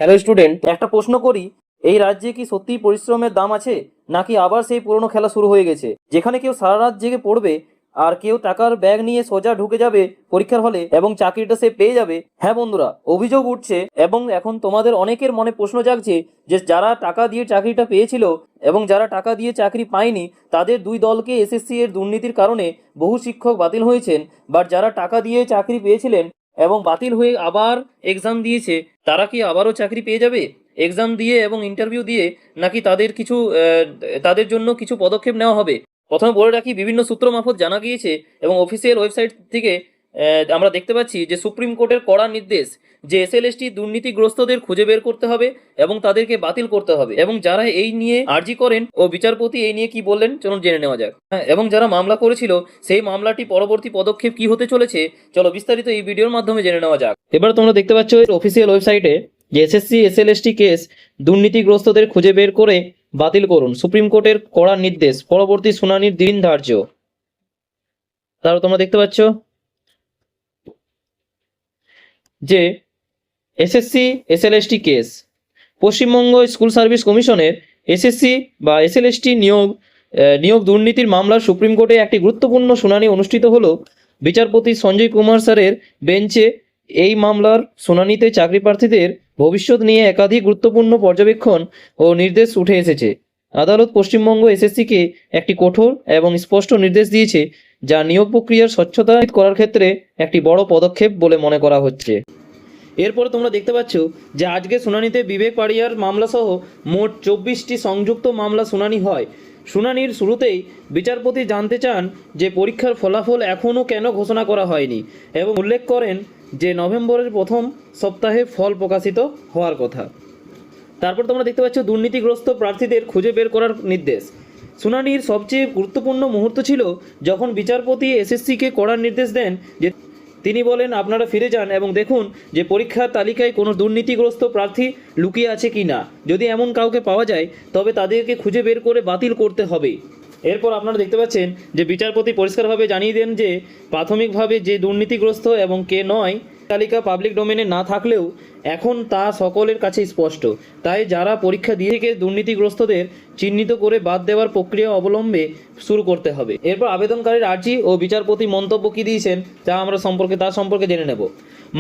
Hello student, একটা প্রশ্ন করি। এই রাজ্যে কি সত্যিই পরিশ্রমের দাম আছে, নাকি আবার সেই পুরনো খেলা শুরু হয়ে গেছে, যেখানে কেউ সারা রাত জেগে পড়বে আর কেউ টাকার ব্যাগ নিয়ে সোজা ঢুকে যাবে পরীক্ষার হলে এবং চাকরিটা সে পেয়ে যাবে? হ্যাঁ বন্ধুরা, অভিযোগ উঠছে এবং এখন তোমাদের অনেকের মনে প্রশ্ন জাগছে যে যারা টাকা দিয়ে চাকরিটা পেয়েছিল এবং যারা টাকা দিয়ে চাকরি পায়নি, তাদের দুই দলকে এসএসসি এর দুর্নীতির কারণে বহু শিক্ষক বাতিল হয়েছেন। বাট যারা টাকা দিয়ে চাকরি পেয়েছিলেন এবং বাতিল হয়ে আবার এক্সাম দিয়েছে, তারা কি আবারও চাকরি পেয়ে যাবে এক্সাম দিয়ে এবং ইন্টারভিউ দিয়ে, নাকি তাদের জন্য কিছু পদক্ষেপ নেওয়া হবে? প্রথমে বলে রাখি, বিভিন্ন সূত্র মারফত জানা গিয়েছে এবং অফিসিয়াল ওয়েবসাইট থেকে আমরা দেখতে পাচ্ছি যে সুপ্রিম কোর্টের কড়া নির্দেশ যে এসএলএসটি দুর্নীতিগ্রস্তদের খুঁজে বের করতে হবে এবং তাদেরকে বাতিল করতে হবে। এবং যারা এই নিয়ে আর্জি করেন ও বিচারপতি এই নিয়ে কি বললেন চলুন জেনে নেওয়া যাক। এবং যারা মামলা করেছিল সেই মামলাটি পরবর্তী পদক্ষেপ কি হতে চলেছে, চলো বিস্তারিত এই ভিডিওর মাধ্যমে জেনে নেওয়া যাক। এবার তোমরা দেখতে পাচ্ছ অফিসিয়াল ওয়েবসাইটে যে এসএসসি এসএলএসটি কেস দুর্নীতিগ্রস্তদের খুঁজে বের করে বাতিল করুন, সুপ্রিম কোর্টের কড়া নির্দেশ, পরবর্তী শুনানির দিন ধার্য। তারপর তোমরা দেখতে পাচ্ছ যে SSC SLST case, Paschimbanga school service কমিশনের এসএসসি বা এসএলএসটি নিয়োগ দুর্নীতির মামলার সুপ্রিম কোর্টে একটি গুরুত্বপূর্ণ শুনানি অনুষ্ঠিত হলো। বিচারপতি সঞ্জয় কুমার স্যারের বেঞ্চে এই মামলার শুনানিতে চাকরি প্রার্থীদের ভবিষ্যৎ নিয়ে একাধিক গুরুত্বপূর্ণ পর্যবেক্ষণ ও নির্দেশ উঠে এসেছে। আদালত পশ্চিমবঙ্গ এসএসসিকে একটি কঠোর এবং স্পষ্ট নির্দেশ দিয়েছে, যা নিয়োগ প্রক্রিয়ার স্বচ্ছতা করার ক্ষেত্রে একটি বড় পদক্ষেপ বলে মনে করা হচ্ছে। এরপরে তোমরা দেখতে পাচ্ছ যে আজকে শুনানিতে বিবেক পাড়িয়ার মামলা সহ মোট 24টি সংযুক্ত মামলা শুনানি হয়। শুনানির শুরুতেই বিচারপতি জানতে চান যে পরীক্ষার ফলাফল এখনও কেন ঘোষণা করা হয়নি এবং উল্লেখ করেন যে নভেম্বরের প্রথম সপ্তাহে ফল প্রকাশিত হওয়ার কথা। তারপর তোমরা দেখতে পাচ্ছ দুর্নীতিগ্রস্ত প্রার্থীদের খুঁজে বের করার নির্দেশ। শুনানির সবচেয়ে গুরুত্বপূর্ণ মুহূর্ত ছিল যখন বিচারপতি এসএসসিকে করার নির্দেশ দেন যে তিনি বলেন, আপনারা ফিরে যান এবং দেখুন যে পরীক্ষার তালিকায় কোনো দুর্নীতিগ্রস্ত প্রার্থী লুকিয়ে আছে কি না। যদি এমন কাউকে পাওয়া যায় তবে তাদেরকে খুঁজে বের করে বাতিল করতে হবে। এরপর আপনারা দেখতে পাচ্ছেন যে বিচারপতি পরিষ্কারভাবে জানিয়ে দেন যে প্রাথমিকভাবে যে দুর্নীতিগ্রস্ত এবং কে নয় তালিকা পাবলিক ডোমেনে না থাকলেও এখন তা সকলের কাছে স্পষ্ট। তাই যারা পরীক্ষা দিয়ে থেকে দুর্নীতিগ্রস্তদের চিহ্নিত করে বাদ দেওয়ার প্রক্রিয়া অবলম্বে শুরু করতে হবে। এরপর আবেদনকারীর আর্জি ও বিচারপতি মন্তব্য কী দিয়েছেন তার সম্পর্কে জেনে নেব।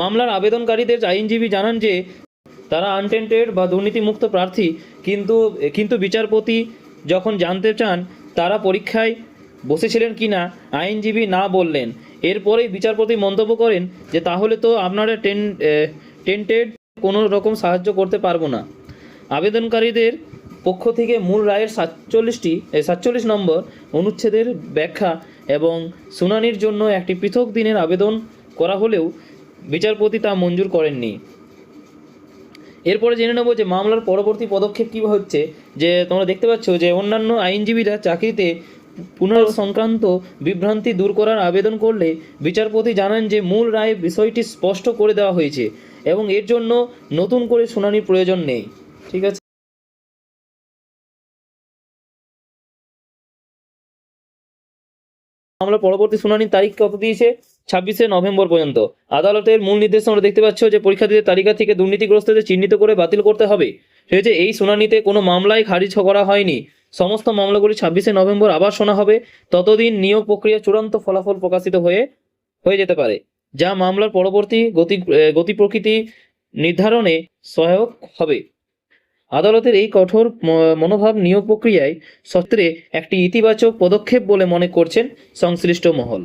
মামলার আবেদনকারীদের আইনজীবী জানান যে তারা আনটেন্টেড বা দুর্নীতিমুক্ত প্রার্থী, কিন্তু বিচারপতি যখন জানতে চান তারা পরীক্ষায় বসেছিলেন কি না, আইনজীবী না বললেন। এরপরেই বিচারপতি মন্তব্য করেন যে তাহলে তো আপনারা টেন্টেড কোনো রকম সাহায্য করতে পারবো না। আবেদনকারীদের পক্ষ থেকে মূল রায়ের 47 নম্বর অনুচ্ছেদের ব্যাখ্যা এবং শুনানির জন্য একটি পৃথক দিনের আবেদন করা হলেও বিচারপতি তা মঞ্জুর করেননি। এরপরে জেনে নেব যে মামলার পরবর্তী পদক্ষেপ কী হচ্ছে। যে তোমরা দেখতে পাচ্ছ যে অন্যান্য আইনজীবীরা চাকরিতে পুনঃসংক্রান্ত বিভ্রান্তি দূর করার আবেদন করলে বিচারপতি জানান যে মূল রায়ে বিষয়টি স্পষ্ট করে দেওয়া হয়েছে এবং এর জন্য নতুন করে শুনানির প্রয়োজন নেই। ঠিক আছে। মামলার পরবর্তী শুনানির তারিখ কত দিয়েছে? 26শে নভেম্বর পর্যন্ত। আদালতের মূল নির্দেশ তোমরা দেখতে পাচ্ছ যে পরীক্ষার্থীদের তালিকা থেকে দুর্নীতিগ্রস্তদের চিহ্নিত করে বাতিল করতে হবে। সেটা এই শুনানিতে কোনো মামলাই খারিজ করা হয়নি। সমস্ত মামলাগুলি 26শে নভেম্বর আবার শোনা হবে। ততদিন নিয়োগ প্রক্রিয়া চূড়ান্ত ফলাফল প্রকাশিত হয়ে যেতে পারে, যা মামলার পরবর্তী গতি প্রকৃতি নির্ধারণে সহায়ক হবে। আদালতের এই কঠোর মনোভাব নিয়োগ প্রক্রিয়ায় সত্ত্বে একটি ইতিবাচক পদক্ষেপ বলে মনে করছেন সংশ্লিষ্ট মহল।